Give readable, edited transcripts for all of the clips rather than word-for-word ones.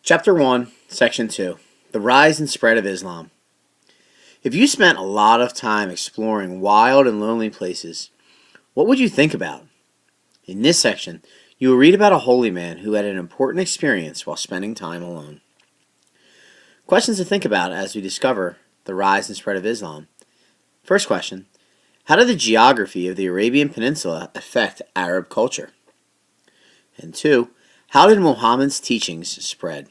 Chapter 1, Section 2, The Rise and Spread of Islam. If you spent a lot of time exploring wild and lonely places, what would you think about? In this section, you will read about a holy man who had an important experience while spending time alone. Questions to think about as we discover the rise and spread of Islam. First question, how did the geography of the Arabian Peninsula affect Arab culture? And 2, how did Muhammad's teachings spread?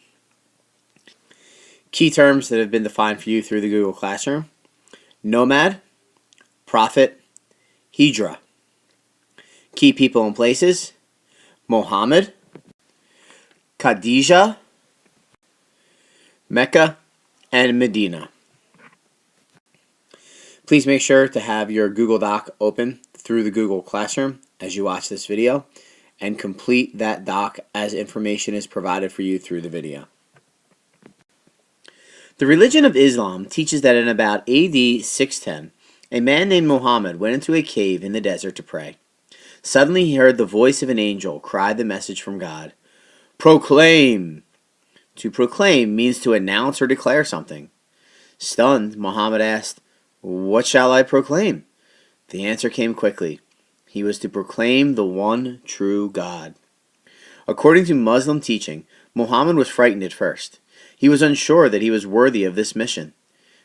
Key terms that have been defined for you through the Google Classroom: nomad, prophet, hijra. Key people and places: Muhammad, Khadijah, Mecca, and Medina. Please make sure to have your Google Doc open through the Google Classroom as you watch this video, and complete that doc as information is provided for you through the video. The religion of Islam teaches that in about AD 610, a man named Muhammad went into a cave in the desert to pray. Suddenly he heard the voice of an angel cry the message from God: "Proclaim!" To proclaim means to announce or declare something. Stunned, Muhammad asked, "What shall I proclaim?" The answer came quickly. He was to proclaim the one true God. According to Muslim teaching, Muhammad was frightened at first. He was unsure that he was worthy of this mission,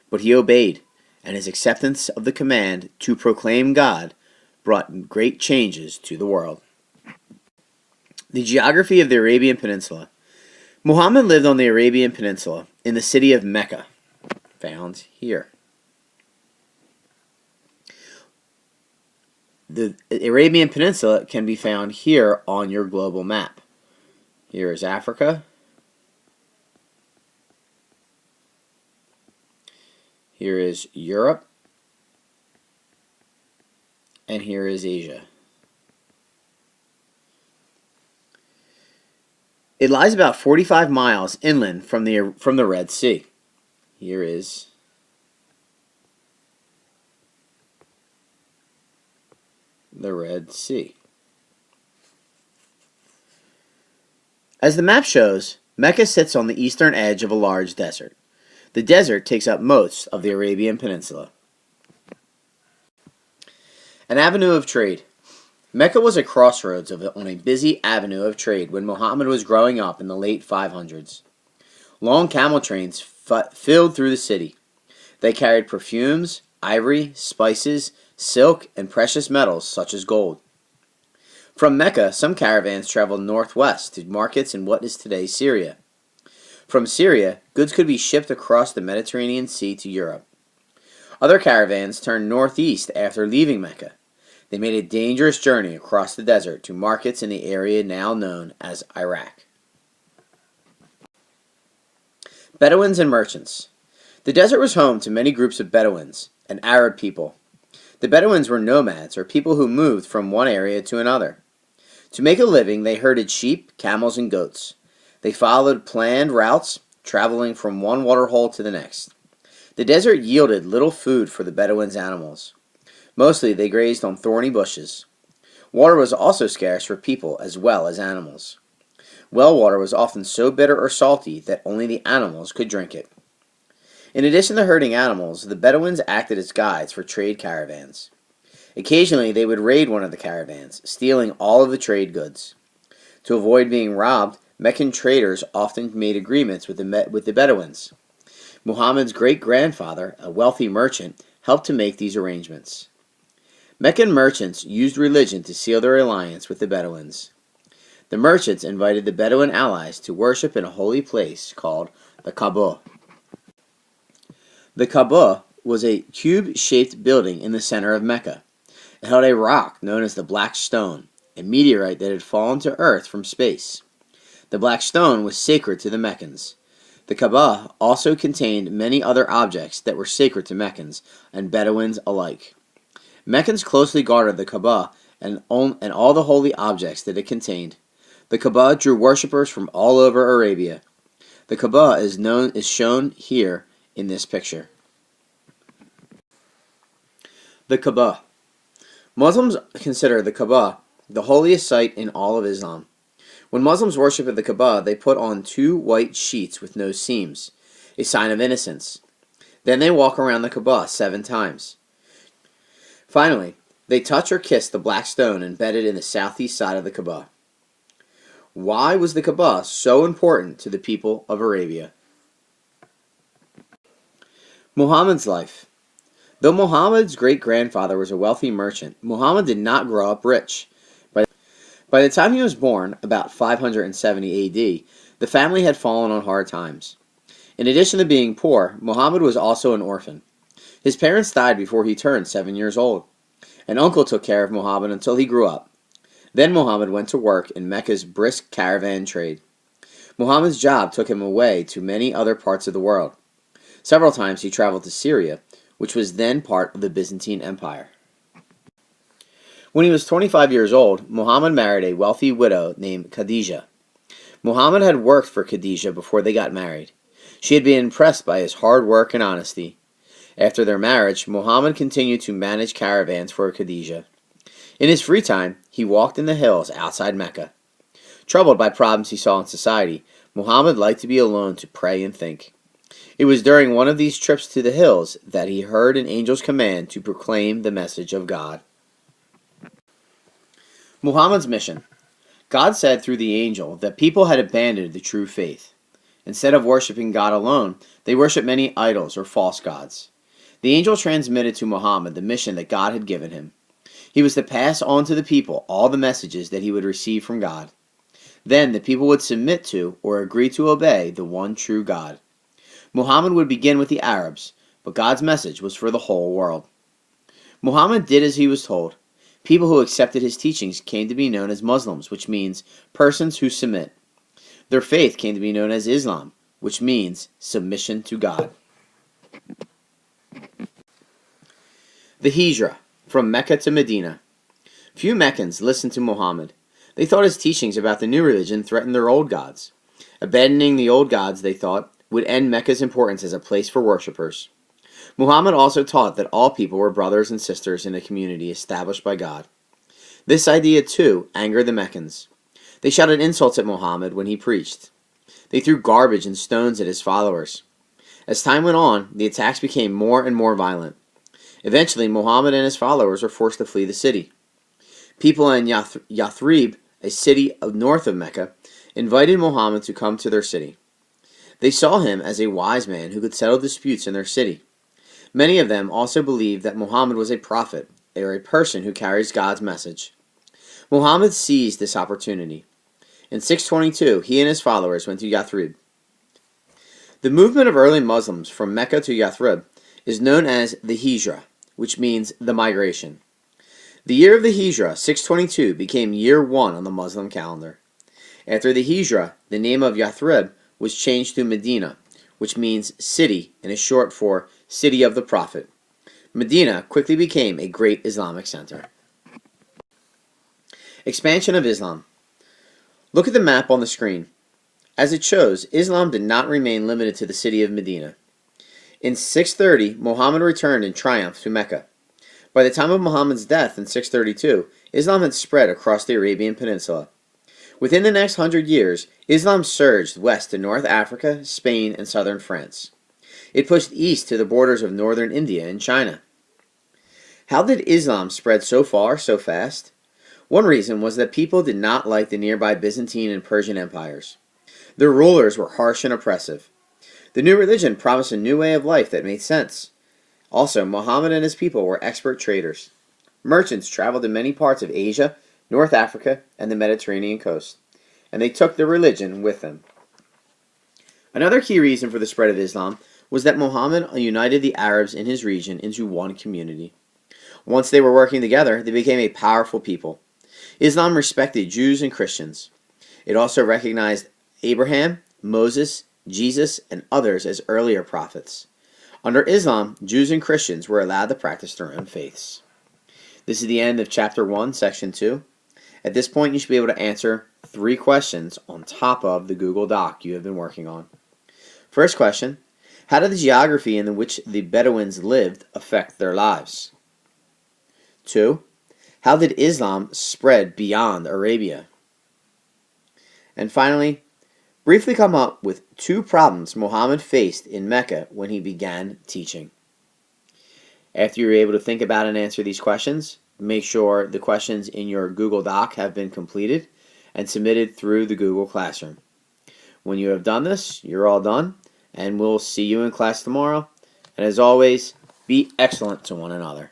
but he obeyed, and his acceptance of the command to proclaim God brought great changes to the world. The geography of the Arabian Peninsula. Muhammad lived on the Arabian Peninsula in the city of Mecca, found here. The Arabian Peninsula can be found here on your global map. Here is Africa. Here is Europe. And here is Asia. It lies about 45 miles inland from the Red Sea. Here is the Red Sea. As the map shows, Mecca sits on the eastern edge of a large desert. The desert takes up most of the Arabian Peninsula. An avenue of trade. Mecca was a crossroads on a busy avenue of trade when Muhammad was growing up in the late 500s. Long camel trains filled through the city. They carried perfumes, ivory, spices, silk, and precious metals such as gold. From Mecca, some caravans traveled northwest to markets in what is today Syria. From Syria, goods could be shipped across the Mediterranean Sea to Europe. Other caravans turned northeast after leaving Mecca. They made a dangerous journey across the desert to markets in the area now known as Iraq. Bedouins and merchants. The desert was home to many groups of Bedouins, an Arab people. The Bedouins were nomads, or people who moved from one area to another. To make a living, they herded sheep, camels, and goats. They followed planned routes, traveling from one waterhole to the next. The desert yielded little food for the Bedouins' animals. Mostly they grazed on thorny bushes. Water was also scarce for people as well as animals. Well water was often so bitter or salty that only the animals could drink it. In addition to herding animals, the Bedouins acted as guides for trade caravans. Occasionally they would raid one of the caravans, stealing all of the trade goods. To avoid being robbed, Meccan traders often made agreements with the Bedouins. Muhammad's great-grandfather, a wealthy merchant, helped to make these arrangements. Meccan merchants used religion to seal their alliance with the Bedouins. The merchants invited the Bedouin allies to worship in a holy place called the Kaaba. The Kaaba was a cube-shaped building in the center of Mecca. It held a rock known as the Black Stone, a meteorite that had fallen to earth from space. The Black Stone was sacred to the Meccans. The Kaaba also contained many other objects that were sacred to Meccans and Bedouins alike. Meccans closely guarded the Kaaba and all the holy objects that it contained. The Kaaba drew worshippers from all over Arabia. The Kaaba is shown here in this picture. The Kaaba. Muslims consider the Kaaba the holiest site in all of Islam. When Muslims worship at the Kaaba, they put on 2 white sheets with no seams, a sign of innocence. Then they walk around the Kaaba 7 times. Finally, they touch or kiss the black stone embedded in the southeast side of the Kaaba. Why was the Kaaba so important to the people of Arabia? Muhammad's life. Though Muhammad's great-grandfather was a wealthy merchant, Muhammad did not grow up rich. By the time he was born, about 570 AD, the family had fallen on hard times. In addition to being poor, Muhammad was also an orphan. His parents died before he turned 7 years old. An uncle took care of Muhammad until he grew up. Then Muhammad went to work in Mecca's brisk caravan trade. Muhammad's job took him away to many other parts of the world. Several times he traveled to Syria, which was then part of the Byzantine Empire. When he was 25 years old, Muhammad married a wealthy widow named Khadijah. Muhammad had worked for Khadijah before they got married. She had been impressed by his hard work and honesty. After their marriage, Muhammad continued to manage caravans for Khadijah. In his free time, he walked in the hills outside Mecca. Troubled by problems he saw in society, Muhammad liked to be alone to pray and think. It was during one of these trips to the hills that he heard an angel's command to proclaim the message of God. Muhammad's mission. God said through the angel that people had abandoned the true faith. Instead of worshiping God alone, they worshiped many idols or false gods. The angel transmitted to Muhammad the mission that God had given him. He was to pass on to the people all the messages that he would receive from God. Then the people would submit to or agree to obey the one true God. Muhammad would begin with the Arabs, but God's message was for the whole world. Muhammad did as he was told. People who accepted his teachings came to be known as Muslims, which means persons who submit. Their faith came to be known as Islam, which means submission to God. The Hijra, from Mecca to Medina. Few Meccans listened to Muhammad. They thought his teachings about the new religion threatened their old gods. Abandoning the old gods, they thought, would end Mecca's importance as a place for worshippers. Muhammad also taught that all people were brothers and sisters in a community established by God. This idea, too, angered the Meccans. They shouted insults at Muhammad when he preached. They threw garbage and stones at his followers. As time went on, the attacks became more and more violent. Eventually, Muhammad and his followers were forced to flee the city. People in Yathrib, a city north of Mecca, invited Muhammad to come to their city. They saw him as a wise man who could settle disputes in their city. Many of them also believed that Muhammad was a prophet, or a person who carries God's message. Muhammad seized this opportunity. In 622, he and his followers went to Yathrib. The movement of early Muslims from Mecca to Yathrib is known as the Hijra, which means the migration. The year of the Hijra, 622, became year 1 on the Muslim calendar. After the Hijra, the name of Yathrib was changed to Medina, which means city and is short for City of the Prophet. Medina quickly became a great Islamic center. Expansion of Islam. Look at the map on the screen. As it shows, Islam did not remain limited to the city of Medina. In 630, Muhammad returned in triumph to Mecca. By the time of Muhammad's death in 632, Islam had spread across the Arabian Peninsula. Within the next 100 years, Islam surged west to North Africa, Spain, and southern France. It pushed east to the borders of northern India and China. How did Islam spread so far so fast? One reason was that people did not like the nearby Byzantine and Persian empires. Their rulers were harsh and oppressive. The new religion promised a new way of life that made sense. Also, Muhammad and his people were expert traders. Merchants traveled to many parts of Asia, North Africa, and the Mediterranean coast, and they took their religion with them. Another key reason for the spread of Islam was that Muhammad united the Arabs in his region into one community. Once they were working together, they became a powerful people. Islam respected Jews and Christians. It also recognized Abraham, Moses, Jesus, and others as earlier prophets. Under Islam, Jews and Christians were allowed to practice their own faiths. This is the end of Chapter 1, Section 2. At this point, you should be able to answer 3 questions on top of the Google Doc you have been working on. First question, how did the geography in which the Bedouins lived affect their lives? 2. How did Islam spread beyond Arabia? And finally, briefly come up with 2 problems Muhammad faced in Mecca when he began teaching. After you're able to think about and answer these questions, make sure the questions in your Google Doc have been completed and submitted through the Google Classroom. When you have done this, you're all done, and we'll see you in class tomorrow. And as always, be excellent to one another.